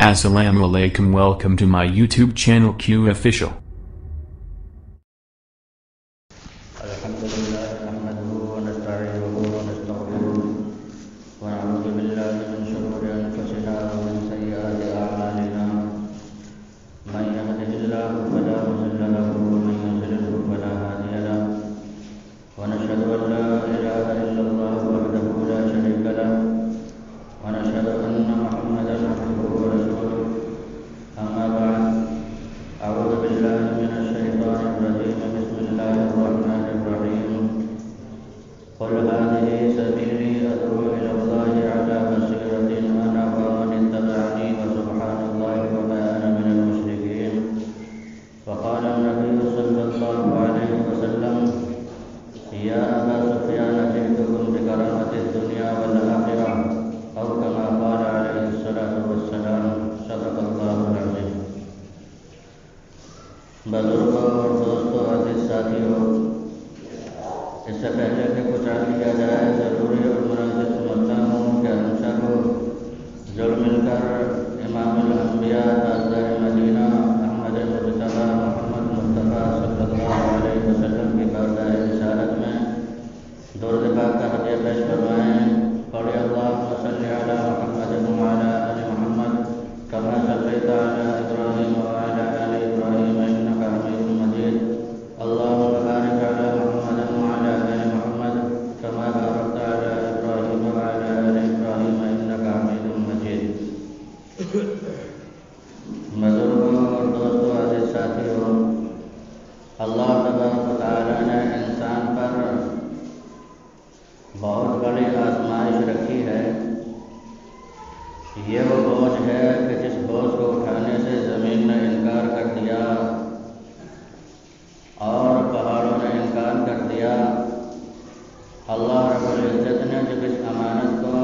Assalamu alaikum, welcome to my YouTube channel Q Official. بزرگوں اور دوستوں، عزیز ساتھیوں، اس سے پہلے کہ کچھ عرض کیا جائے، ضروری اور مناسب سمجھتا ہوں کہ ہم سب جڑ مل کر امام الانبیاء تاجدار مدینہ احمد مجتبی محمد مصطفیٰ صلی اللہ علیہ وسلم کی بارگاہ رسالت میں درود پاک کا ہدیہ پیش فرمائیں۔ پڑھیں اللہم صلی علی محمد وعلی آل محمد کما صلیت علی ابراہیم وعلی آل ابراہیم انک حمید مجید۔ اللہم بارک علی محمد وعلی آل محمد کما بارکت علی ابراہیم وعلی آل ابراہیم انک حمید مجید۔ بزرگوں اور دوستوں، عزیز ساتھیوں، اللہ تبارک و تعالی نے انسان پر بہت بڑی آزمائش رکھی ہے۔ یہ وہ بوجھ ہے کہ جس بوجھ کو اٹھانے سے زمین نے انکار کر دیا اور پہاڑوں نے انکار کر دیا، اللہ رب العزت نے جب اس امانت کو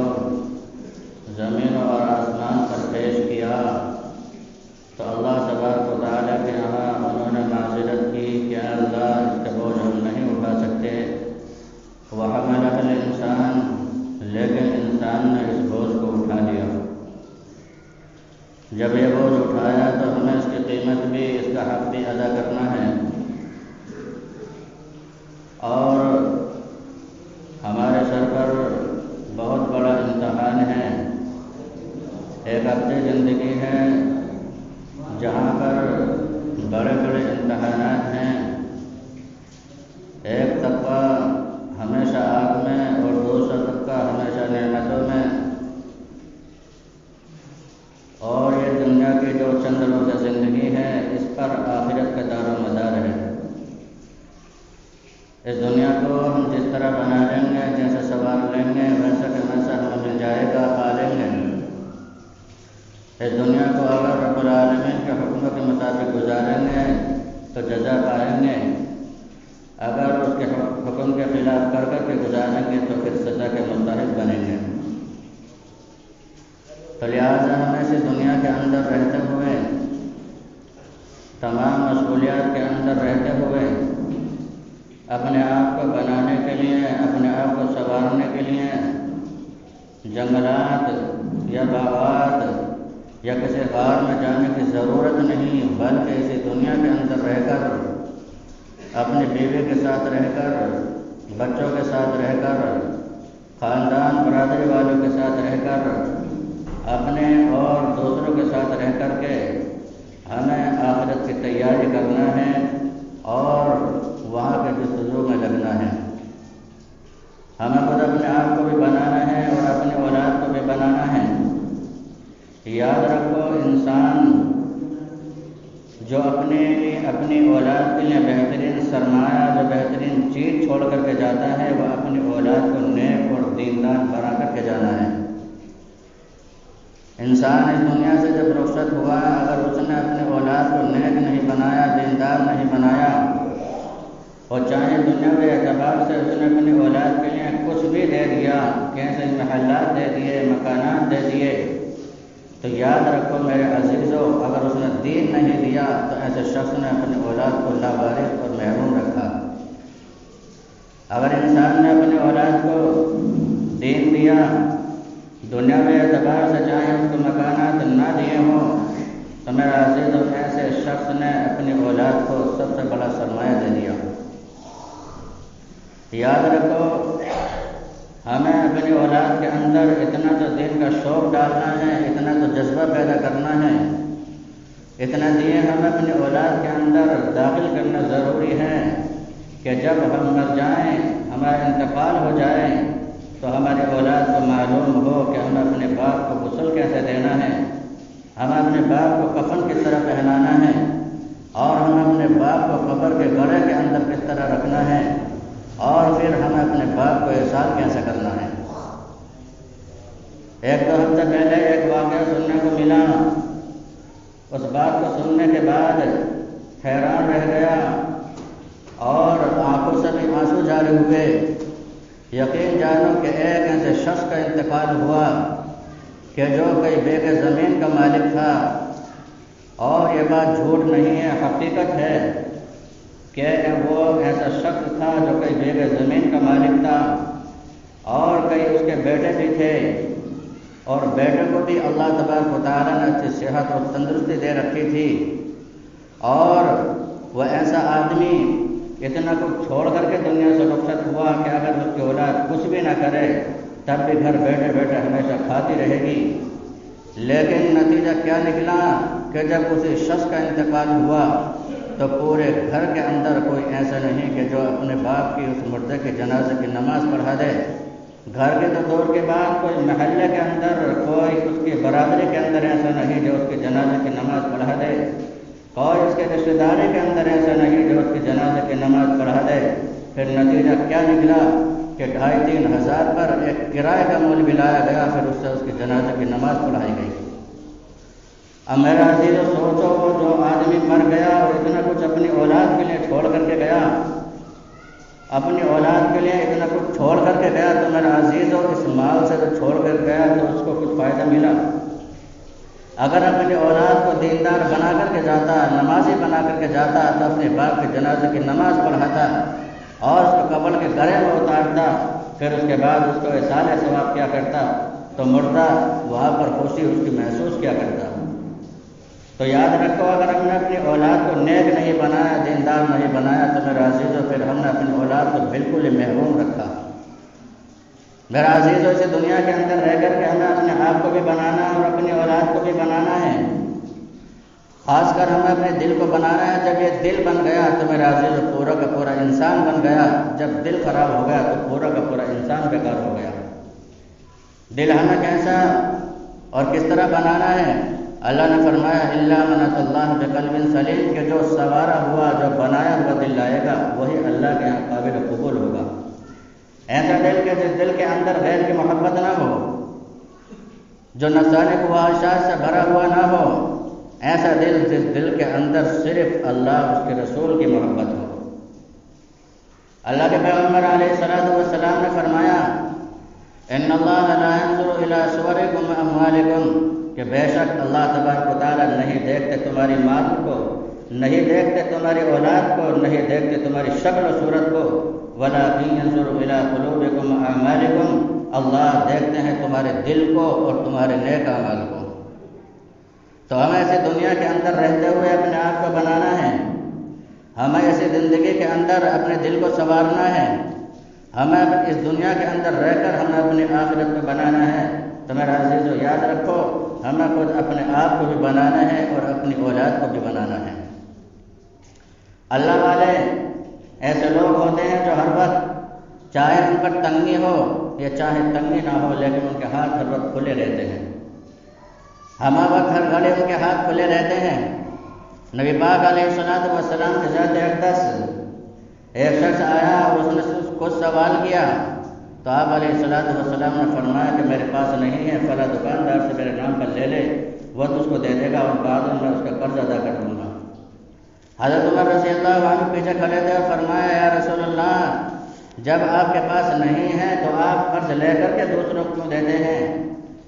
زمین اور آسمان پر پیش کیا تو اللہ تبارک و تعالیٰ کے یہاں انہوں نے معذرت کی کہ اللہ اس کا بوجھ ہم نہیں اٹھا سکتے۔ وَحَمَلَهَا الْإِنسَانُ، لیکن انسان نے اس بوجھ کو اٹھا لیا۔ جب یہ بوجھ اٹھایا تو ہمیں اس کی قیمت بھی، اس کا حق بھی ادا کرنا ہے، اور ہمارے سر پر بہت بڑا امتحان ہے۔ ایک ہفتے زندگی ہے جہاں پر بڑے بڑے امتحانات ہیں۔ ایک طبقہ ہمیشہ آگ میں اور دوسرا طبقہ ہمیشہ نعمتوں میں، اور یہ دنیا کی جو چند روزہ زندگی ہے اس پر آخرت کا دار و مدار ہے۔ اس دنیا کو ہم جس طرح بنا لیں گے، جیسے سوار لیں گے، ویسا کہ ویسا ہمیں مل جائے گا، کھا لیں گے۔ اس دنیا کو اگر رب العالمین کے حکم کے مطابق گزاریں گے تو جزا پائیں گے، اگر اس کے حکم کے خلاف کر کے گزاریں گے تو پھر سزا کے مستحق بنیں گے۔ تو لہٰذا ہمیں اس دنیا کے اندر رہتے ہوئے، تمام مشغولیات کے اندر رہتے ہوئے، اپنے آپ کو بنانے کے لیے، اپنے آپ کو سنوارنے کے لیے جنگلات یا باغات یا کسی غار میں جانے کی ضرورت نہیں، بلکہ اسی دنیا کے اندر رہ کر، اپنی بیوی کے ساتھ رہ کر، بچوں کے ساتھ رہ کر، خاندان برادری والوں کے ساتھ رہ کر، اپنے اور دوسروں کے ساتھ رہ کر کے ہمیں آخرت کی تیاری کرنا ہے اور وہاں کے جستجو میں لگنا ہے۔ ہمیں خود اپنے آپ کو بھی بنانا ہے اور اپنی اولاد کو بھی بنانا ہے۔ یاد رکھو، انسان جو اپنی اولاد کے لیے بہترین سرمایہ، جو بہترین چیز چھوڑ کر کے جاتا ہے، وہ اپنی اولاد کو نیک اور دیندار بنا کر کے جانا ہے۔ انسان اس دنیا سے جب رخصت ہوا، اگر اس نے اپنی اولاد کو نیک نہیں بنایا، دیندار نہیں بنایا، اور چاہے دنیا کے اعتبار سے اس نے اپنی اولاد کے لیے کچھ بھی دے دیا، کیسے محلات دے دیے، مکانات دے دیے، تو یاد رکھو میرے عزیزو، اگر اس نے دین نہیں دیا تو ایسے شخص نے اپنی اولاد کو لاوارث اور محروم رکھا۔ اگر انسان نے اپنی اولاد کو دین دیا، دنیاوی اعتبار سے چاہے اس کو مکانات نہ دیے ہوں تو میرا عزیز ایسے شخص نے اپنی اولاد کو سب سے بڑا سرمایہ دے دیا۔ یاد رکھو، ہمیں اپنی اولاد کے اندر اتنا تو دین کا شوق ڈالنا ہے، اتنا تو جذبہ پیدا کرنا ہے، اتنا دین ہمیں اپنی اولاد کے اندر داخل کرنا ضروری ہے کہ جب ہم مر جائیں، ہمارا انتقال ہو جائے تو ہماری اولاد کو معلوم ہو کہ ہمیں اپنے باپ کو غسل کیسے دینا ہے، ہمیں اپنے باپ کو کفن کس طرح پہنانا ہے، اور ہمیں اپنے باپ کو قبر کے گڑھے کے اندر کس طرح رکھنا ہے، اور پھر ہمیں اپنے باپ کو احسان کیسے کرنا ہے۔ ایک دو ہفتے پہلے ایک واقعہ سننے کو ملا، اس بات کو سننے کے بعد حیران رہ گیا اور آنکھوں سے بھی آنسو جاری ہوئے۔ یقین جانو کہ ایک ایسے شخص کا انتقال ہوا کہ جو کئی بیگھے زمین کا مالک تھا، اور یہ بات جھوٹ نہیں ہے، حقیقت ہے کہ وہ ایسا شخص تھا جو کئی بیگھے زمین کا مالک تھا، اور کئی اس کے بیٹے بھی تھے، اور بیٹے کو بھی اللہ تبارک و تعالیٰ نے اچھی صحت اور تندرستی دے رکھی تھی، اور وہ ایسا آدمی اتنا کچھ چھوڑ کر کے دنیا سے رخصت ہوا کہ اگر اس کی اولاد کچھ بھی نہ کرے تب بھی گھر بیٹھے بیٹھے ہمیشہ کھاتی رہے گی۔ لیکن نتیجہ کیا نکلا کہ جب اسی شخص کا انتقال ہوا تو پورے گھر کے اندر کوئی ایسا نہیں کہ جو اپنے باپ کی اس مردے کے جنازے کی نماز پڑھا دے۔ گھر کے تو دور کے بعد کوئی محلے کے اندر، کوئی اس کی برادری کے اندر ایسا نہیں جو اس کے جنازے کی نماز پڑھا دے، کوئی اس کے رشتہ داری کے اندر ایسا نہیں جو اس کے جنازے کی نماز پڑھا دے۔ پھر نتیجہ کیا نکلا کہ 2500-3 ہزار پر ایک کرائے کا مول بھی لایا گیا، پھر اس سے اس کے جنازے کی نماز پڑھائی گئی۔ اب میرا عزیز سوچو، وہ جو آدمی مر گیا اور اتنا کچھ اپنی اولاد کے لیے چھوڑ کر کے گیا، اپنی اولاد کے لیے اتنا کچھ چھوڑ کر کے گیا، تو میرا عزیز اس مال سے جو چھوڑ کر گیا تو اس کو کچھ فائدہ ملا؟ اگر اپنی اولاد کو دیندار بنا کر کے جاتا، نمازی بنا کر کے جاتا، تو اپنے باپ کے جنازے کی نماز پڑھاتا اور اس کو قبر کے گڑھے میں اتارتا، پھر اس کے بعد اس کو احسان ثواب کیا کرتا، تو مردہ وہاں پر خوشی اس کی محسوس کیا کرتا۔ تو یاد رکھو، اگر ہم نے اپنی اولاد کو نیک نہیں بنایا، دیندار نہیں بنایا، تو میرا عزیزو پھر ہم نے اپنی اولاد کو بالکل ہی محروم رکھا۔ میرا عزیزو اسے دنیا کے اندر رہ کر کے ہمیں اپنے آپ کو بھی بنانا ہے اور اپنی اولاد کو بھی بنانا ہے۔ خاص کر ہمیں اپنے دل کو بنانا ہے۔ جب یہ دل بن گیا تو میرا عزیزو پورا کا پورا انسان بن گیا۔ جب دل خراب ہو گیا تو پورا کا پورا انسان بیکار ہو گیا۔ دل ہمیں کیسا اور کس طرح بنانا ہے؟ اللہ نے فرمایا الا من اتى الله بقلب سلیم، کہ جو سنوارا ہوا، جو بنایا ہوا دل لائے گا وہی اللہ کے یہاں قابل قبول ہوگا۔ ایسا دل کہ جس دل کے اندر غیر کی محبت نہ ہو، جو نفسانی خواہشات سے بھرا ہوا نہ ہو، ایسا دل جس دل کے اندر صرف اللہ اس کے رسول کی محبت ہو۔ اللہ کے پیغمبر علیہ الصلوۃ والسلام نے فرمایا ان اللہ لا ينظر الى صورکم واموالکم، کہ بے شک اللہ تبارک و تعالیٰ نہیں دیکھتے تمہاری مال کو، نہیں دیکھتے تمہاری اولاد کو، نہیں دیکھتے تمہاری شکل و صورت کو، ولکن ينظر الى قلوبکم واعمالکم، اللہ دیکھتے ہیں تمہارے دل کو اور تمہارے نیک اعمال کو۔ تو ہمیں ایسی دنیا کے اندر رہتے ہوئے اپنے آپ کو بنانا ہے، ہمیں ایسی زندگی کے اندر اپنے دل کو سنوارنا ہے، ہمیں اس دنیا کے اندر رہ کر ہمیں اپنی آخرت کو بنانا ہے۔ تو میرا عزیزو یاد رکھو، ہمیں خود اپنے آپ کو بھی بنانا ہے اور اپنی اولاد کو بھی بنانا ہے۔ اللہ والے ایسے لوگ ہوتے ہیں جو ہر وقت چاہے ان پر تنگی ہو یا چاہے تنگی نہ ہو، لیکن ان کے ہاتھ ہر وقت کھلے رہتے ہیں، ہر وقت ہر گھڑی ان کے ہاتھ کھلے رہتے ہیں۔ نبی پاک علیہ الصلوۃ والسلام کے ذات اقدس ایک شخص آیا اور اس نے کچھ سوال کیا، تو آپ علیہ الصلوۃ والسلام نے فرمایا کہ میرے پاس نہیں ہے، فلاں دکاندار سے میرے نام پر لے لے، وہ تجھ کو دے دے گا اور بعد میں اس کا قرض ادا کر دوں گا۔ حضرت عمر رضی اللہ عنہ پیچھے کھڑے تھے اور فرمایا یا رسول اللہ، جب آپ کے پاس نہیں ہے تو آپ قرض لے کر کے دوسروں کو کیوں دیتے ہیں؟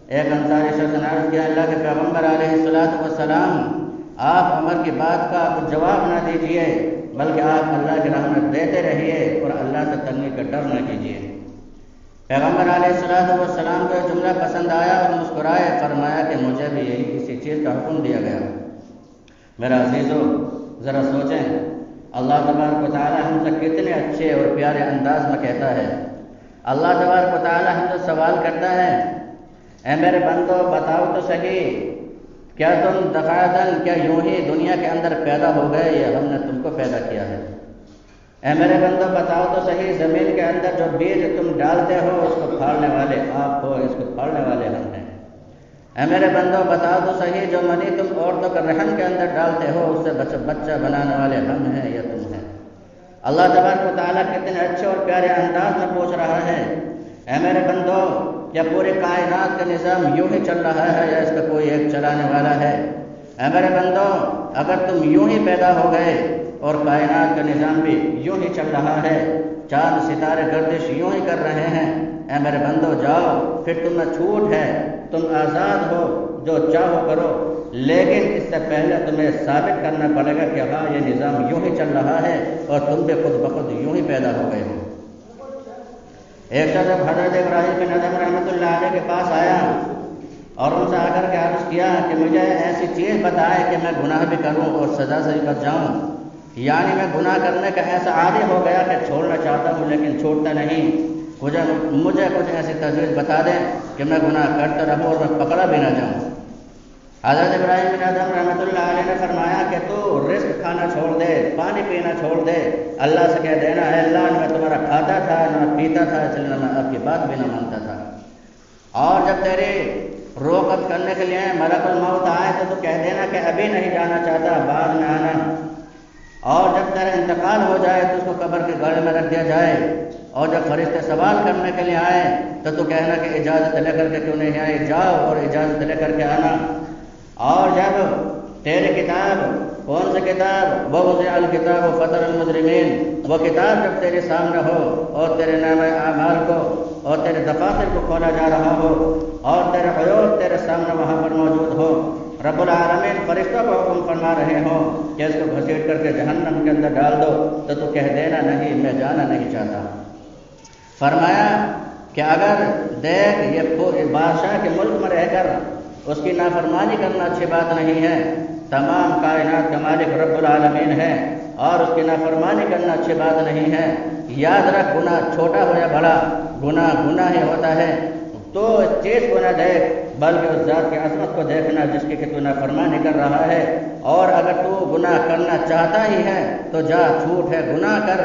ایک انصاری شخص نے عرض کیا اللہ کے پیغمبر علیہ الصلوۃ والسلام، آپ عمر کی بات کا جواب نہ دیجیے، بلکہ آپ اللہ کی راہ میں دیتے رہیے اور اللہ سے تنگی کا ڈر نہ کیجیے۔ پیغمبر علیہ السلام کو یہ جملہ پسند آیا اور مسکرائے، فرمایا کہ مجھے بھی یہی کسی چیز کا حکم دیا گیا۔ میرا عزیزو، ذرا سوچیں، اللہ تبارک و تعالی ہم سے کتنے اچھے اور پیارے انداز میں کہتا ہے۔ اللہ تبارک و تعالی ہم سے سوال کرتا ہے، اے میرے بندو بتاؤ تو صحیح، کیا تم دفعتاً کیا یوں ہی دنیا کے اندر پیدا ہو گئے یا ہم نے تم کو پیدا کیا ہے؟ اے میرے بندو بتاؤ تو صحیح، زمین کے اندر جو بیج تم ڈالتے ہو اس کو پھاڑنے والے آپ ہو، اس کو پھاڑنے والے ہم ہیں۔ اے میرے بندو بتاؤ تو صحیح، جو منی تم عورتوں کے رحم کے اندر ڈالتے ہو اس سے بچہ بنانے والے ہم ہیں یا تم ہیں؟ اللہ تبارک و تعالیٰ کتنے اچھے اور پیارے انداز میں پوچھ رہا ہے، اے میرے بندو کیا پورے کائنات کا نظام یوں ہی چل رہا ہے یا اس کا کوئی ایک چلانے والا ہے؟ اے میرے بندو اگر تم یوں ہی پیدا ہو گئے اور کائنات کا نظام بھی یوں ہی چل رہا ہے، چاند ستارے گردش یوں ہی کر رہے ہیں، اے میرے بندو جاؤ، پھر تم میں چھوٹ ہے، تم آزاد ہو، جو چاہو کرو، لیکن اس سے پہلے تمہیں ثابت کرنا پڑے گا کہ ہاں یہ نظام یوں ہی چل رہا ہے اور تم بھی خود بخود یوں ہی پیدا ہو گئے ہو۔ ایک شخص حضرت ابراہیم بن ادم رحمۃ اللہ علیہ کے پاس آیا اور ان سے آ کر کے عرض کیا کہ مجھے ایسی چیز بتائے کہ میں گناہ بھی کروں اور سزا سے بھی بچ جاؤں، یعنی میں گناہ کرنے کا ایسا عادی ہو گیا کہ چھوڑنا چاہتا ہوں لیکن چھوڑتا نہیں، مجھے کچھ ایسی تجویز بتا دیں کہ میں گناہ کرتا رہوں اور میں پکڑا بھی نہ جاؤں۔ حضرت ابراہیم بن ادم رحمۃ اللہ علیہ نے فرمایا کہ تو رزق کھانا چھوڑ دے، پانی پینا چھوڑ دے، اللہ سے کہہ دینا ہے اللہ نہ میں تمہارا کھاتا تھا نہ پیتا تھا، اس لیے میں آپ کی بات بھی نہ مانتا تھا، اور جب تیری روح قبض کرنے کے لیے ملک الموت آئے تو کہہ دینا کہ ابھی نہیں جانا چاہتا، بعد میں آنا، اور جب تیرا انتقال ہو جائے تو اس کو قبر کے گڑھ میں رکھ دیا جائے، اور جب فرشتے سوال کرنے کے لیے آئے تو کہنا کہ اجازت لے کر کے کیوں نہیں آئے، جاؤ اور اجازت لے کر کے آنا، اور جب تیری کتاب کون سی کتاب، وہ وضع الکتاب فطر المجرمین، وہ کتاب جب تیرے سامنے ہو اور تیرے نامہ اعمال کو اور تیرے دفاتر کو کھولا جا رہا ہو اور تیرے عیوب تیرے سامنے وہاں پر موجود ہو، رب العالمین فرشتوں کو حکم فرما رہے ہوں کہ اس کو گھسیٹ کر کے جہنم کے اندر ڈال دو تو کہہ دینا نہیں میں جانا نہیں چاہتا۔ فرمایا کہ اگر دیکھ یہ بادشاہ کے ملک میں رہ کر اس کی نافرمانی کرنا اچھی بات نہیں ہے، تمام کائنات کا مالک رب العالمین ہے اور اس کی نافرمانی کرنا اچھی بات نہیں ہے، یاد رکھ گناہ چھوٹا ہو یا بڑا گناہ ہی ہوتا ہے، تو اس چیز کو نہ دیکھ بلکہ اس ذات کی عظمت کو دیکھنا جس کی کہ تو نافرمانی کر رہا ہے، اور اگر تو گناہ کرنا چاہتا ہی ہے تو جا چھوٹ ہے گناہ کر،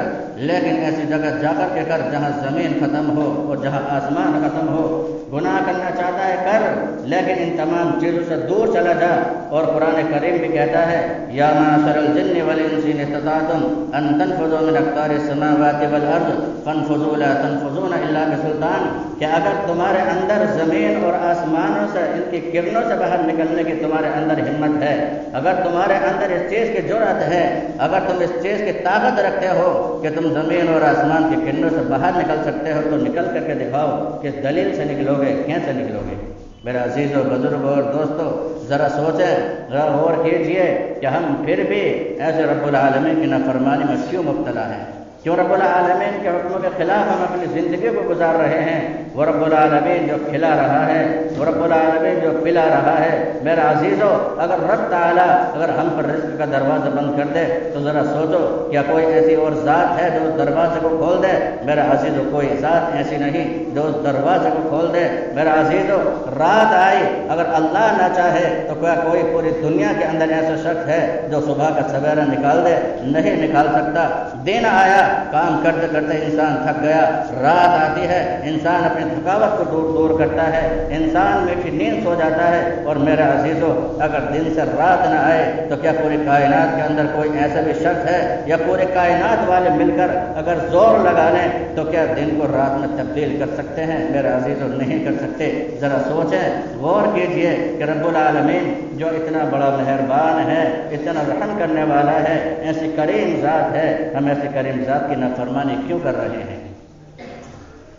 لیکن ایسی جگہ جا کر کے کر جہاں زمین ختم ہو اور جہاں آسمان ختم ہو، گناہ کرنا چاہتا ہے کر لیکن ان تمام چیزوں سے دور چلا جا، اور قرآن کریم بھی کہتا ہے یا معشر الجن والانس ان استطعتم ان تنفذوا من اقطار السماوات والارض فانفذوا لا تنفذون الا بسلطان، کہ اگر تمہارے اندر زمین اور آسمانوں سے ان کی کرنوں سے باہر نکلنے کی تمہارے اندر ہمت ہے، اگر تمہارے اندر اس چیز کی جرأت ہے، اگر تم اس چیز کی طاقت رکھتے ہو کہ تم زمین اور آسمان کی کرنوں سے باہر نکل سکتے ہو تو نکل کر کے دکھاؤ، کس دلیل سے نکلو گے، کیسے نکلو گے؟ میرے عزیزوں بزرگوں اور دوستوں ذرا سوچیں، ذرا غور کیجئے کہ ہم پھر بھی ایسے رب العالمین کی نافرمانی میں کیوں مبتلا ہیں، کیوں رب العالمین کے حکموں کے خلاف ہم اپنی زندگی کو گزار رہے ہیں۔ وہ رب العالمین جو کھلا رہا ہے، وہ رب العالمین جو پلا رہا ہے، میرا عزیزو اگر رب تعالیٰ اگر ہم پر رزق کا دروازہ بند کر دے تو ذرا سوچو کیا کوئی ایسی اور ذات ہے جو اس دروازے کو کھول دے؟ میرا عزیزو کوئی ذات ایسی نہیں جو اس دروازے کو کھول دے۔ میرا عزیزو رات آئی اگر اللہ نہ چاہے تو کیا کوئی پوری دنیا کے اندر ایسا شخص ہے جو صبح کا سویرا نکال دے؟ نہیں نکال سکتا۔ دن آیا، کام کرتے کرتے انسان تھک گیا، رات آتی ہے، انسان اپنی تھکاوٹ کو دور کرتا ہے، انسان میٹھی نیند سو جاتا ہے، اور میرے عزیزو اگر دن سے رات نہ آئے تو کیا پوری کائنات کے اندر کوئی ایسا بھی شخص ہے یا پورے کائنات والے مل کر اگر زور لگا لیں تو کیا دن کو رات میں تبدیل کر سکتے ہیں؟ میرے عزیزو نہیں کر سکتے۔ ذرا سوچیں، غور کیجئے کہ رب العالمین جو اتنا بڑا مہربان ہے، اتنا رحم کرنے والا ہے، ایسی کریم ذات ہے، ہم ایسی کریم ذات کی نافرمانی کیوں کر رہے ہیں؟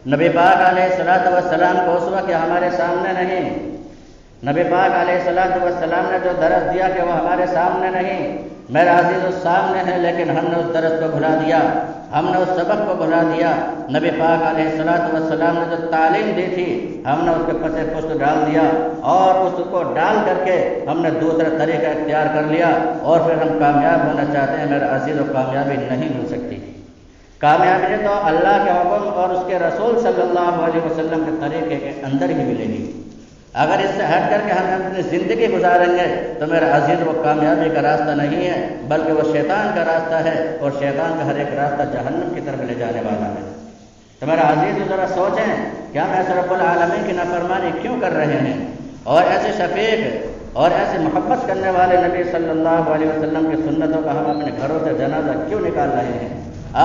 نبی پاک علیہ الصلوۃ والسلام کو اسوہ کہ ہمارے سامنے نہیں، نبی پاک علیہ السلام نے جو درس دیا کہ وہ ہمارے سامنے نہیں، میرے عزیزو سامنے ہے، لیکن ہم نے اس درس کو بھلا دیا، ہم نے اس سبق کو بھلا دیا۔ نبی پاک علیہ السلام نے جو تعلیم دی تھی ہم نے اس کے پس پشت ڈال دیا، اور اس کو ڈال کر کے ہم نے دوسرا طریقہ اختیار کر لیا، اور پھر ہم کامیاب ہونا چاہتے ہیں۔ میرے عزیزو کامیابی نہیں مل سکتی۔ کامیابی تو اللہ کے حکم اور اس کے رسول صلی اللہ علیہ وسلم کے طریقے کے اندر ہی ملے گی۔ اگر اس سے ہٹ کر کے ہم اپنی زندگی گزاریں گے تو میرا عزیز وہ کامیابی کا راستہ نہیں ہے، بلکہ وہ شیطان کا راستہ ہے، اور شیطان کا ہر ایک راستہ جہنم کی طرف لے جانے والا ہے۔ تو میرا عزیز ذرا سوچیں کہ ہم ایسے رب العالمین کی نافرمانی کیوں کر رہے ہیں، اور ایسے شفیق اور ایسے محبت کرنے والے نبی صلی اللہ علیہ وسلم کی سنتوں کا ہم اپنے گھروں سے جنازہ کیوں نکال رہے ہیں۔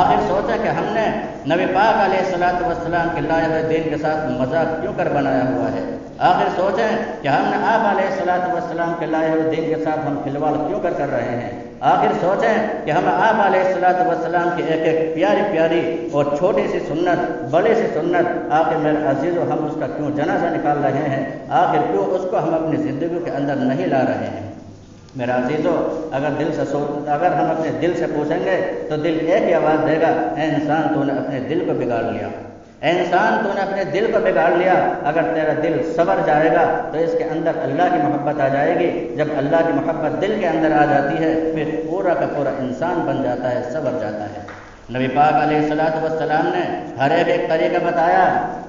آخر سوچا کہ ہم نے نبی پاک علیہ السلام کے لائے ہوئے دین کے ساتھ مذاق کیوں کر بنایا ہوا ہے۔ آخر سوچیں کہ ہم نے آپ علیہ السلام کے لائے ہوئے دین کے ساتھ ہم کھلواڑ کیوں کر رہے ہیں۔ آخر سوچیں کہ ہم آپ علیہ السلام کی ایک ایک پیاری پیاری اور چھوٹی سی سنت، بڑی سی سنت، آخر میرے عزیزو ہم اس کا کیوں جنازہ نکال رہے ہیں، آخر کیوں اس کو ہم اپنی زندگی کے اندر نہیں لا رہے ہیں۔ میرا عزیزو اگر ہم اپنے دل سے پوچھیں گے تو دل ایک ہی آواز دے گا، اے انسان تو نے اپنے دل کو بگاڑ لیا، اے انسان تو نے اپنے دل کو بگاڑ لیا۔ اگر تیرا دل سنور جائے گا تو اس کے اندر اللہ کی محبت آ جائے گی، جب اللہ کی محبت دل کے اندر آ جاتی ہے پھر پورا کا پورا انسان بن جاتا ہے، سنور جاتا ہے۔ نبی پاک علیہ السلام نے ہر ایک طریقہ بتایا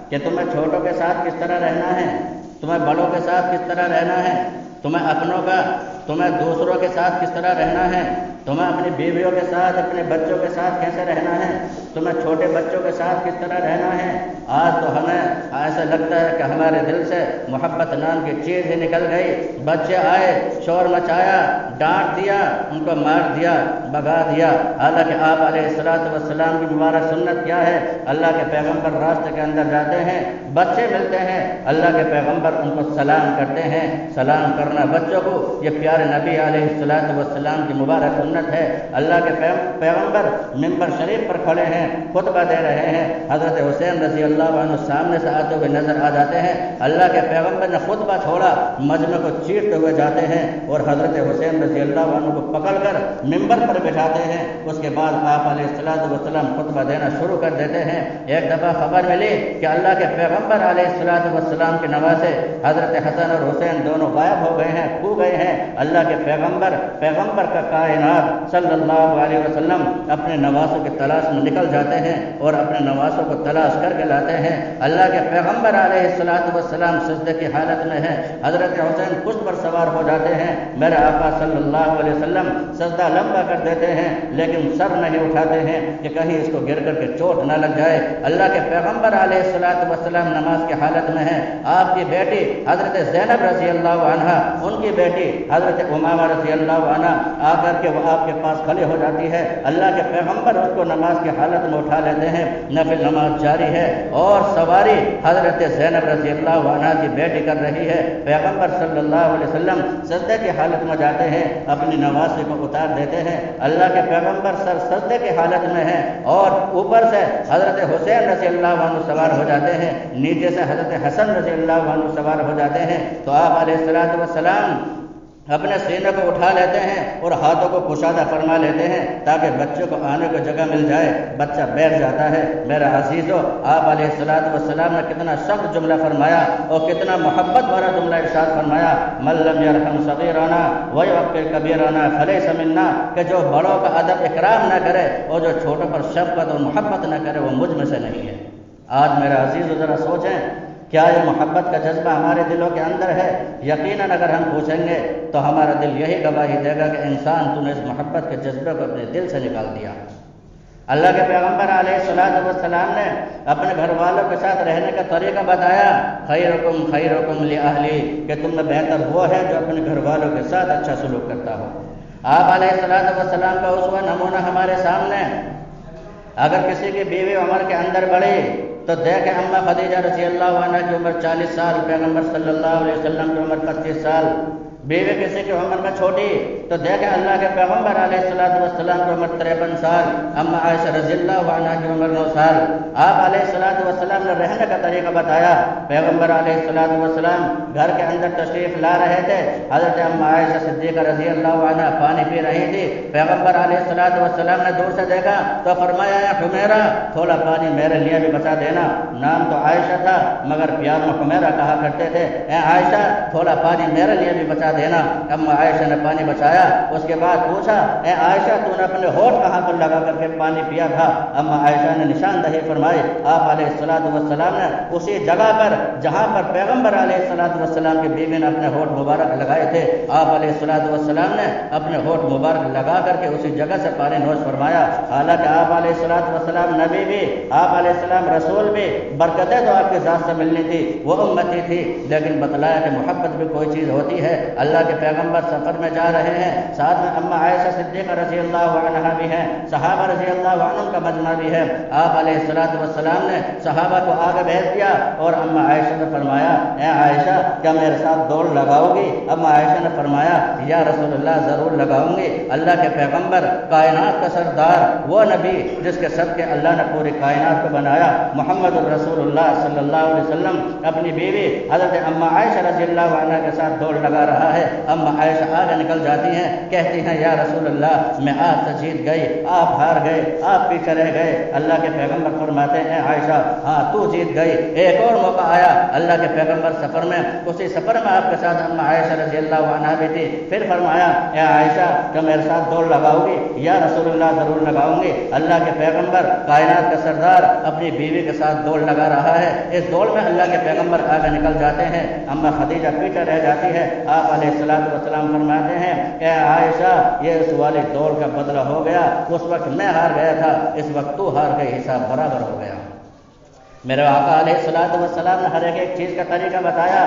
کہ تمہیں چھوٹوں کے ساتھ کس طرح رہنا ہے، تمہیں بڑوں کے ساتھ کس طرح رہنا ہے، تمہیں اپنوں کا، تمہیں دوسروں کے ساتھ کس طرح رہنا ہے، تمہیں اپنی بیویوں کے ساتھ، اپنے بچوں کے ساتھ کیسے رہنا ہے، تمہیں چھوٹے بچوں کے ساتھ کس طرح رہنا ہے۔ آج تو ہمیں ایسا لگتا ہے کہ ہمارے دل سے محبت نام کی چیز ہی نکل گئی۔ بچے آئے، شور مچایا، ڈانٹ دیا، ان کو مار دیا، بھگا دیا۔ حالانکہ آپ علیہ السلام کی مبارک سنت کیا ہے؟ اللہ کے پیغمبر راستے کے اندر جاتے ہیں، بچے ملتے ہیں، اللہ کے پیغمبر ان کو سلام کرتے ہیں۔ سلام کرنا بچوں کو یہ پیارے نبی علیہ السلام کی مبارک سنت ہے۔ اللہ کے پیغمبر ممبر شریف پر کھڑے ہیں، خطبہ دے رہے ہیں، حضرت حسین رضی اللہ عنہ سامنے سے آتے ہوئے نظر آ جاتے ہیں۔ اللہ کے پیغمبر نے خطبہ چھوڑا، مجمع کو چیرتے ہوئے جاتے ہیں اور حضرت حسین رضی اللہ عنہ کو پکڑ کر ممبر پر بٹھاتے ہیں۔ اس کے بعد آپ علیہ السلام خطبہ دینا شروع کر دیتے ہیں۔ ایک دفعہ خبر ملی کہ اللہ کے پیغمبر علیہ السلام کے نواسے حضرت حسن اور حسین دونوں غائب ہو گئے ہیں، کھو گئے ہیں۔ اللہ کے پیغمبر کا کائنات صلی اللہ علیہ وسلم اپنے نواسوں کی تلاش میں نکل جاتے ہیں اور اپنے نواسوں کو تلاش کر کے لاتے ہیں۔ اللہ کے پیغمبر علیہ السلام سجدے کی حالت میں ہیں، حضرت حسین پشت پر سوار ہو جاتے ہیں۔ میرے آقا صلی اللہ علیہ وسلم سجدہ لمبا کر دیتے ہیں لیکن سر نہیں اٹھاتے ہیں کہ کہیں اس کو گر کر کے چوٹ نہ لگ جائے۔ اللہ کے پیغمبر علیہ السلام نماز کی حالت میں ہیں۔ آپ کی بیٹی حضرت زینب رضی اللہ عنہا، ان کی بیٹی حضرت امامہ رضی اللہ عنہا آ کر کے وہ آپ کے پاس کھڑی ہو جاتی ہے۔ اللہ کے پیغمبر اس کو نماز کی حالت میں اٹھا لیتے ہیں، نفل نماز جاری ہے اور سواری حضرت زینب رضی اللہ عنہا کی بیٹی کر رہی ہے۔ پیغمبر صلی اللہ علیہ وسلم سجدے کی حالت میں جاتے ہیں، اپنی نوازی کو اتار دیتے ہیں۔ اللہ کے پیغمبر سجدے کی حالت میں ہیں اور اوپر سے حضرت حسین رضی اللہ عنہ سوار ہو جاتے ہیں، نیچے سے حضرت حسن رضی اللہ عنہ سوار ہو جاتے ہیں۔ تو آپ علیہ السلام اپنے سینے کو اٹھا لیتے ہیں اور ہاتھوں کو کشادہ فرما لیتے ہیں تاکہ بچوں کو آنے کو جگہ مل جائے۔ بچہ بیٹھ جاتا ہے۔ میرا عزیزو، آپ علیہ السلام نے کتنا سخت جملہ فرمایا اور کتنا محبت بھرا جملہ ارشاد فرمایا، من لم یرحم صغیرنا ویوقر کبیرنا فلیس منا، کہ جو بڑوں کا ادب اکرام نہ کرے اور جو چھوٹوں پر شفقت اور محبت نہ کرے وہ مجھ میں سے نہیں ہے۔ آج میرا عزیزو ذرا سوچیں، کیا یہ محبت کا جذبہ ہمارے دلوں کے اندر ہے؟ یقیناً اگر ہم پوچھیں گے تو ہمارا دل یہی گواہی دے گا کہ انسان تو نے اس محبت کے جذبے کو اپنے دل سے نکال دیا۔ اللہ کے پیغمبر علیہ السلام نے اپنے گھر والوں کے ساتھ رہنے کا طریقہ بتایا، خیرکم لأہلی، کہ تم میں بہتر وہ ہے جو اپنے گھر والوں کے ساتھ اچھا سلوک کرتا ہو۔ آپ علیہ السلام کا اسوہ نمونہ ہمارے سامنے۔ اگر کسی کی بیوی عمر کے اندر بڑھی تو دیکھیں اماں خدیجہ رضی اللہ عنہ کی عمر 40 سال، پیغمبر صلی اللہ علیہ وسلم کی عمر 25 سال۔ بیوی کسی کی عمر میں چھوٹی تو دیکھیں اللہ کے پیغمبر علیہ السلام کی عمر 53 سال، اما عائشہ رضی اللہ عنہا کی عمر 9 سال۔ آپ علیہ السلام نے رہنے کا طریقہ بتایا۔ پیغمبر علیہ السلام گھر کے اندر تشریف لا رہے تھے، حضرت اما عائشہ صدیقہ رضی اللہ عنہا پانی پی رہی تھی۔ پیغمبر علیہ السلام نے دور سے دیکھا تو فرمایا یا حمیرہ تھوڑا پانی میرے لیے بھی بچا دینا۔ نام تو عائشہ تھا مگر پیار میں حمیرہ کہا کرتے تھے، اے عائشہ تھوڑا پانی میرے لیے بھی بچا دینا۔ اما عائشہ نے پانی بچایا، اس کے بعد پوچھا اے عائشہ تو نے اپنے ہونٹ کہاں پر لگا کر کے پانی پیا تھا؟ اما عائشہ نے نشاندہی فرمائی۔ آپ علیہ السلام نے اسی جگہ پر جہاں پر پیغمبر علیہ السلام کی بیوی نے اپنے ہونٹ مبارک لگائے تھے، آپ علیہ السلام نے اپنے ہونٹ مبارک لگا کر کے اسی جگہ سے پانی نوش فرمایا۔ حالانکہ آپ علیہ السلام نبی بھی، آپ علیہ السلام رسول بھی، برکتیں تو آپ کی ذات سے ملنی تھی، وہ امتی تھی، لیکن بتلایا کہ محبت بھی کوئی چیز ہوتی ہے۔ اللہ کے پیغمبر سفر میں جا رہے ہیں، ساتھ میں اما عائشہ صدیقہ رضی اللہ عنہا بھی ہیں، صحابہ رضی اللہ عنہم کا مجمع بھی ہے۔ آپ علیہ السلام نے صحابہ کو آگے بھیج دیا اور اما عائشہ نے فرمایا اے عائشہ کیا میرے ساتھ دوڑ لگاؤ گی؟ اما عائشہ نے فرمایا یا رسول اللہ ضرور لگاؤں گی۔ اللہ کے پیغمبر کائنات کا سردار، وہ نبی جس کے صدقے اللہ نے پوری کائنات کو بنایا، محمد الرسول اللہ صلی اللہ علیہ وسلم اپنی بیوی حضرت اما عائشہ رضی اللہ عنہا کے ساتھ دوڑ لگا رہا ہے۔ اما عائشہ آگے نکل جاتی ہیں، کہتی ہیں یا رسول اللہ میں آپ سے جیت گئی، آپ ہار گئے، آپ پیچھے رہ گئے۔ اللہ کے پیغمبر فرماتے ہیں عائشہ ہاں تو جیت گئی۔ ایک اور موقع آیا، اللہ کے پیغمبر سفر میں، اسی سفر میں آپ کے ساتھ اما عائشہ رضی اللہ عنہا بھی تھی، پھر فرمایا اے عائشہ کیا میرے ساتھ دوڑ لگاؤ گی؟ یا رسول اللہ ضرور لگاؤں گی۔ اللہ کے پیغمبر کائنات کا سردار اپنی بیوی کے ساتھ دوڑ لگا رہا ہے، اس دوڑ میں اللہ کے پیغمبر آگے نکل جاتے ہیں، اما خدیجہ پیچھے رہ جاتی ہے۔ آپ علیہ السلام فرماتے ہیں اے عائشہ یہ اس والی دوڑ کا بدلہ ہو گیا، اس وقت میں ہار گیا تھا، اس وقت تو ہار گئی، حساب برابر ہو گیا۔ میرے آقا علیہ السلام نے ہر ایک چیز کا طریقہ بتایا۔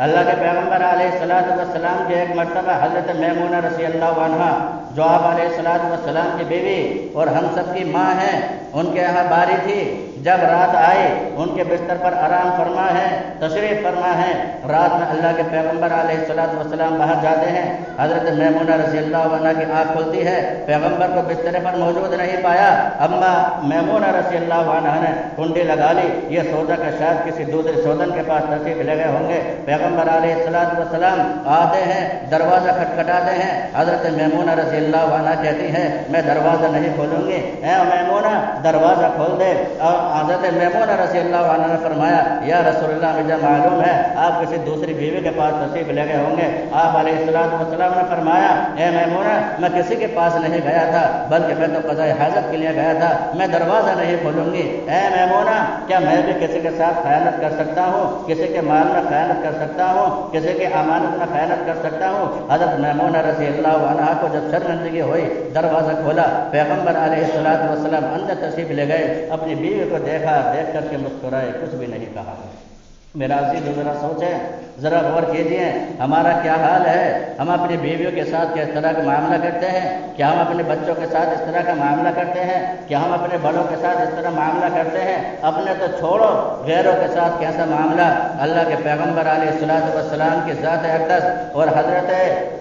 اللہ کے پیغمبر علیہ السلام کی ایک مرتبہ حضرت میمونہ رضی اللہ عنہا جو آپ علیہ السلام کی بیوی اور ہم سب کی ماں ہیں، ان کے یہاں باری تھی۔ جب رات آئی ان کے بستر پر آرام فرما ہے، تشریف فرما ہے۔ رات میں اللہ کے پیغمبر علیہ السلام باہر جاتے ہیں، حضرت میمونہ رضی اللہ عنہا کی آنکھ کھلتی ہے، پیغمبر کو بستر پر موجود نہیں پایا۔ اما میمونہ رضی اللہ عنہا نے کنڈی لگا لی، یہ سوچا کہ شاید کسی دوسرے سودن کے پاس تشریف لے گئے ہوں گے۔ پیغمبر علیہ السلام آتے ہیں، دروازہ کھٹکھٹاتے ہیں، حضرت میمونہ رضی اللہ عنہا کہتی ہیں میں دروازہ نہیں کھولوں گی، اے میمونہ دروازہ کھول دے۔ اور حضرت میمونہ رضی اللہ عنہ نے فرمایا یا رسول اللہ مجھے معلوم ہے آپ کسی دوسری بیوی کے پاس تشریف لے گئے ہوں گے۔ آپ علیہ السلام نے فرمایا اے میمونہ میں کسی کے پاس نہیں گیا تھا، بلکہ میں تو قضاء حاجت کے لیے گیا تھا، میں دروازہ نہیں کھولوں گی۔ اے میمونہ کیا میں بھی کسی کے ساتھ خیانت کر سکتا ہوں، کسی کے مال میں خیانت کر سکتا ہوں، کسی کی امانت میں خیانت کر سکتا ہوں؟ حضرت میمونہ رضی اللہ عنہا کو جب شرمندگی ہوئی، دروازہ کھولا، پیغمبر علیہ السلام اندر تشریف لے گئے، اپنی بیوی کو دیکھا، دیکھ کر کے مسکرائے، کچھ بھی نہیں کہا۔ میرا عزیز ذرا سوچیں، ذرا غور کیجیے ہمارا کیا حال ہے۔ ہم اپنی بیویوں کے ساتھ کس طرح کا معاملہ کرتے ہیں؟ کیا ہم اپنے بچوں کے ساتھ اس طرح کا معاملہ کرتے ہیں؟ کیا ہم اپنے بڑوں کے ساتھ اس طرح معاملہ کرتے ہیں؟ اپنے تو چھوڑو، غیروں کے ساتھ کیسا معاملہ۔ اللہ کے پیغمبر علیہ السلام کی ذات اقدس اور حضرت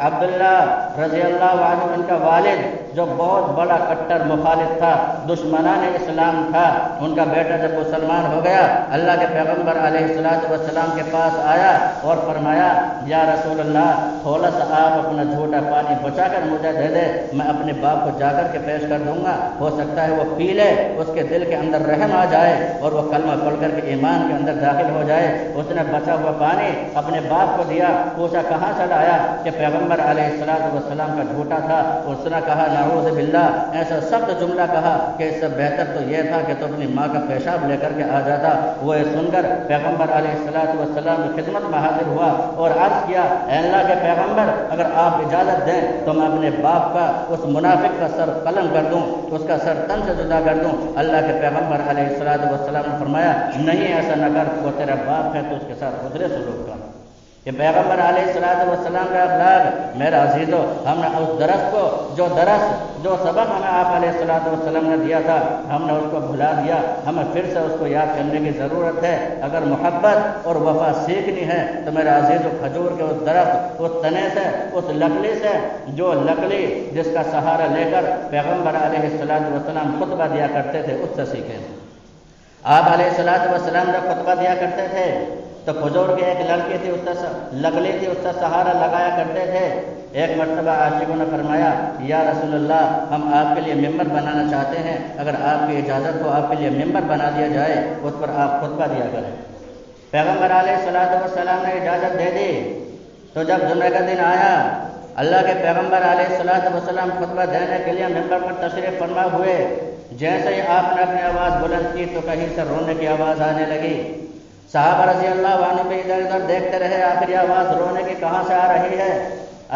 عبداللہ رضی اللہ عنہ ان کا والد جو بہت بڑا کٹر مخالف تھا، دشمنان اسلام تھا، ان کا بیٹا جب مسلمان ہو گیا، اللہ کے پیغمبر علیہ السلام کے پاس آیا اور فرمایا یا رسول اللہ تھوڑا سا آپ اپنا جھوٹا پانی بچا کر مجھے دے دے، میں اپنے باپ کو جا کر کے پیش کر دوں گا، ہو سکتا ہے وہ پی لے، اس کے دل کے اندر رحم آ جائے اور وہ کلمہ پڑھ کر کے ایمان کے اندر داخل ہو جائے۔ اس نے بچا ہوا پانی اپنے باپ کو دیا، پوچھا کہاں سے لایا؟ کہ پیغمبر علیہ السلام کا جھوٹا تھا۔ اس نے کہا نعوذ باللہ، ایسا سخت جملہ کہا کہ اس سے بہتر تو یہ تھا کہ تو اپنی ماں کا پیشاب لے کر کے آ جاتا۔ وہ سن کر پیغمبر علیہ السلام کی خدمت میں حاضر ہوا اور عرض کیا اے اللہ کے پیغمبر اگر آپ اجازت دیں تو میں اپنے باپ کا اس منافق کا سر قلم کر دوں، اس کا سر تن سے جدا کر دوں۔ اللہ کے پیغمبر علیہ السلام نے فرمایا نہیں ایسا نہ کر، وہ تیرا باپ ہے تو اس کے ساتھ ادھرے سلوک کر۔ کہ پیغمبر علیہ السلام کا اخلاق میرا عزیزو، ہم نے اس درس کو جو سبق ہمیں آپ علیہ السلام نے دیا تھا، ہم نے اس کو بھلا دیا۔ ہمیں پھر سے اس کو یاد کرنے کی ضرورت ہے۔ اگر محبت اور وفا سیکھنی ہے تو میرا عزیزو، کھجور کے اس درخت، اس تنے سے، اس لکڑی سے، جو لکڑی جس کا سہارا لے کر پیغمبر علیہ السلام خطبہ دیا کرتے تھے، اس سے سیکھیں۔ آپ علیہ السلام جب خطبہ دیا کرتے تھے تو کھجور کی ایک لکڑی تھی، اس سے سہارا لگایا کرتے تھے۔ ایک مرتبہ عاشقوں نے فرمایا، یا رسول اللہ، ہم آپ کے لیے ممبر بنانا چاہتے ہیں، اگر آپ کی اجازت ہو آپ کے لیے ممبر بنا دیا جائے، اس پر آپ خطبہ دیا کریں۔ پیغمبر علیہ السلام نے اجازت دے دی۔ تو جب جمعہ کا دن آیا، اللہ کے پیغمبر علیہ السلام خطبہ دینے کے لیے ممبر پر تشریف فرما ہوئے۔ جیسے ہی آپ نے اپنی آواز بلند کی تو کہیں سے رونے کی آواز آنے لگی۔ صحابہ رضی اللہ عنہ بھی ادھر ادھر دیکھتے رہے، آخر یہ آواز رونے کی کہاں سے آ رہی ہے؟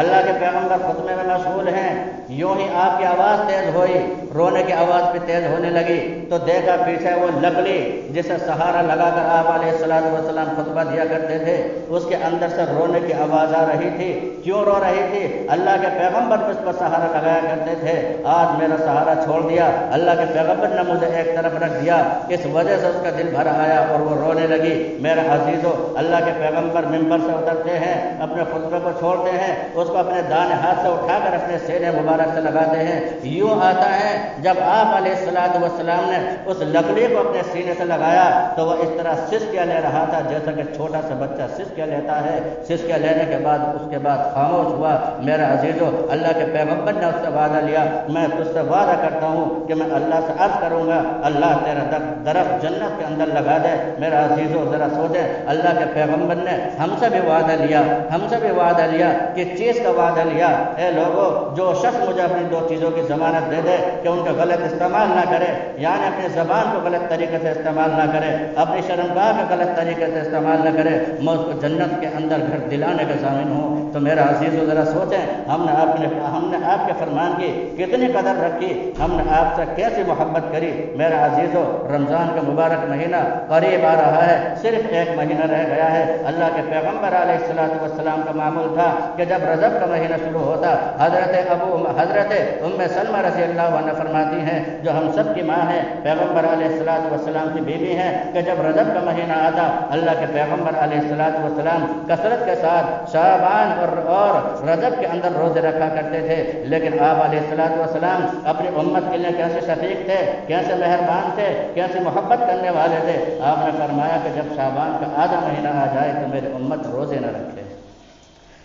اللہ کے پیغمبر خطبے میں مشغول ہیں، یوں ہی آپ کی آواز تیز ہوئی، رونے کی آواز بھی تیز ہونے لگی تو دیکھا پیچھے وہ لکڑی جسے سہارا لگا کر آپ علیہ السلام خطبہ دیا کرتے تھے، اس کے اندر سے رونے کی آواز آ رہی تھی۔ کیوں رو رہی تھی؟ اللہ کے پیغمبر اس پر سہارا لگایا کرتے تھے، آج میرا سہارا چھوڑ دیا، اللہ کے پیغمبر نے مجھے ایک طرف رکھ دیا، اس وجہ سے اس کا دل بھر آیا اور وہ رونے لگی۔ میرے عزیزو، اللہ کے پیغمبر ممبر سے اترتے ہیں، اپنے خطبے کو چھوڑتے ہیں، اس کو اپنے دائیں ہاتھ سے اٹھا کر اپنے سینے مبارک سے لگاتے ہیں۔ یوں آتا ہے جب آپ علیہ السلام نے اس لکڑی کو اپنے سینے سے لگایا تو وہ اس طرح سسکیاں لے رہا تھا جیسا کہ چھوٹا سا بچہ سسکیاں لیتا ہے۔ سسکیاں لینے کے بعد اس کے بعد خاموش ہوا۔ میرا عزیزو، اللہ کے پیغمبر نے اس سے وعدہ لیا، میں تجھ سے وعدہ کرتا ہوں کہ میں اللہ سے عرض کروں گا اللہ تیرا درخت جنت کے اندر لگا دے۔ میرا عزیزو، ذرا سوچیں، اللہ کے پیغمبر نے ہم سے بھی وعدہ لیا کہ چیز کا وعدہ لیا، اے لوگوں، جو شخص مجھے اپنی دو چیزوں کی ضمانت دے دے کہ ان کا غلط استعمال نہ کرے، یعنی اپنی زبان کو غلط طریقے سے استعمال نہ کرے، اپنی شرمگاہ کا غلط طریقے سے استعمال نہ کرے، میں اس کو جنت کے اندر گھر دلانے کا ضامن ہوں۔ تو میرا عزیزو، ذرا سوچیں، ہم نے آپ کے فرمان کی کتنی قدر رکھی، ہم نے آپ سے کیسی محبت کری۔ میرا عزیزو، رمضان کا مبارک مہینہ قریب آ رہا ہے، صرف ایک مہینہ رہ گیا ہے۔ اللہ کے پیغمبر علیہ السلام کا معمول تھا کہ جب رجب کا مہینہ شروع ہوتا، حضرت ام سلمہ رضی اللہ عنہ فرماتی ہیں، جو ہم سب کی ماں ہیں، پیغمبر علیہ السلام کی بیوی ہیں، کہ جب رجب کا مہینہ آتا، اللہ کے پیغمبر علیہ السلام کثرت کے ساتھ شعبان اور رجب کے اندر روزے رکھا کرتے تھے، لیکن آپ علیہ السلام اپنی امت کے لیے کیسے شفیق تھے، کیسے مہربان تھے، کیسے محبت کرنے والے تھے۔ آپ نے فرمایا کہ جب شعبان کا آدھا مہینہ آ جائے تو میری امت روزے نہ رکھے۔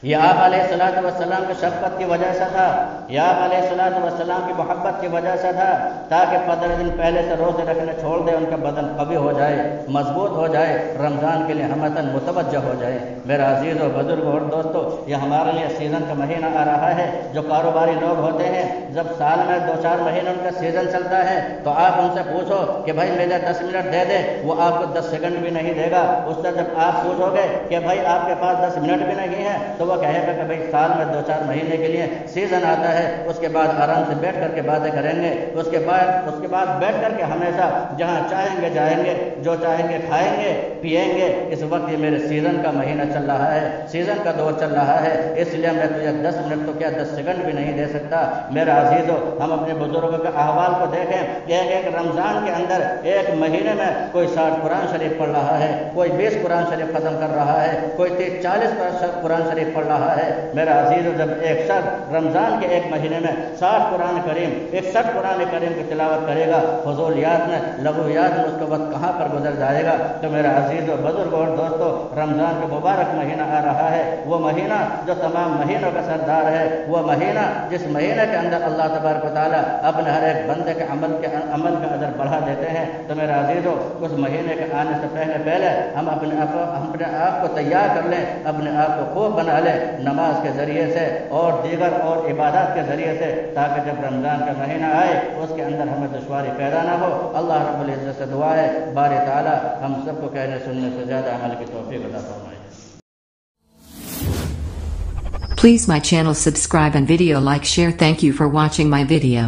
یہ آپ علیہ السلام کی شفقت کی وجہ سے تھا، یہ آپ علیہ السلام کی محبت کی وجہ سے تھا، تاکہ 15 دن پہلے سے روزے رکھنے چھوڑ دے، ان کا بدن قوی ہو جائے، مضبوط ہو جائے، رمضان کے لیے ہمتن متوجہ ہو جائے۔ میرا عزیزو، بزرگوں اور دوستو، یہ ہمارے لیے سیزن کا مہینہ آ رہا ہے۔ جو کاروباری لوگ ہوتے ہیں، جب سال میں 2-4 مہینے ان کا سیزن چلتا ہے تو آپ ان سے پوچھو کہ بھائی مجھے 10 منٹ دے دے، وہ آپ کو 10 سیکنڈ بھی نہیں دے گا۔ اس سے جب آپ پوچھو گے کہ بھائی آپ کے پاس 10 منٹ بھی نہیں ہے تو وہ کہے گا کہ بھائی سال میں 2-4 مہینے کے لیے سیزن آتا ہے، اس کے بعد آرام سے بیٹھ کر کے باتیں کریں گے، اس کے بعد بیٹھ کر کے ہمیشہ جہاں چاہیں گے جائیں گے، جو چاہیں گے کھائیں گے پیئیں گے۔ اس وقت یہ میرے سیزن کا مہینہ چل رہا ہے، سیزن کا دور چل رہا ہے، اس لیے میں تجھے 10 منٹ تو کیا 10 سیکنڈ بھی نہیں دے سکتا۔ میرا عزیزو، ہم اپنے بزرگوں کے احوال کو دیکھیں کہ ایک رمضان کے اندر ایک مہینے میں کوئی 60 قرآن شریف پڑھ رہا ہے، کوئی 20 قرآن شریف ختم کر رہا ہے، کوئی 30-40 قرآن شریف پڑھ رہا ہے۔ میرا عزیزو، جب ایک شخص رمضان کے ایک مہینے میں 60 قرآن کریم 61 قرآن کریم کی تلاوت کرے گا، فضولیات میں لغویات میں اس کا وقت کہاں پر گزر جائے گا۔ تو میرا عزیزو، بزرگوں اور دوستو، رمضان کا مبارک مہینہ آ رہا ہے، وہ مہینہ جو تمام مہینوں کا سردار ہے، وہ مہینہ جس مہینے کے اندر اللہ تبارک و تعالیٰ اپنے ہر ایک بندے کے عمل کا اجر بڑھا دیتے ہیں۔ تو میرا عزیزو، اس مہینے کے آنے سے پہلے ہم اپنے آپ کو تیار کر لیں، اپنے آپ کو خوب بنا لیں نماز کے ذریعے سے اور دیگر اور عبادات کے ذریعے سے، تاکہ جب رمضان کا مہینہ آئے اس کے اندر ہمیں دشواری پیدا نہ ہو۔ اللہ رب العزت سے دعا ہے، باری تعالیٰ ہم سب کو کہنے سننے سے زیادہ عمل کی توفیق عطا فرمائے۔ Please my channel subscribe and video like share. Thank you for watching my video.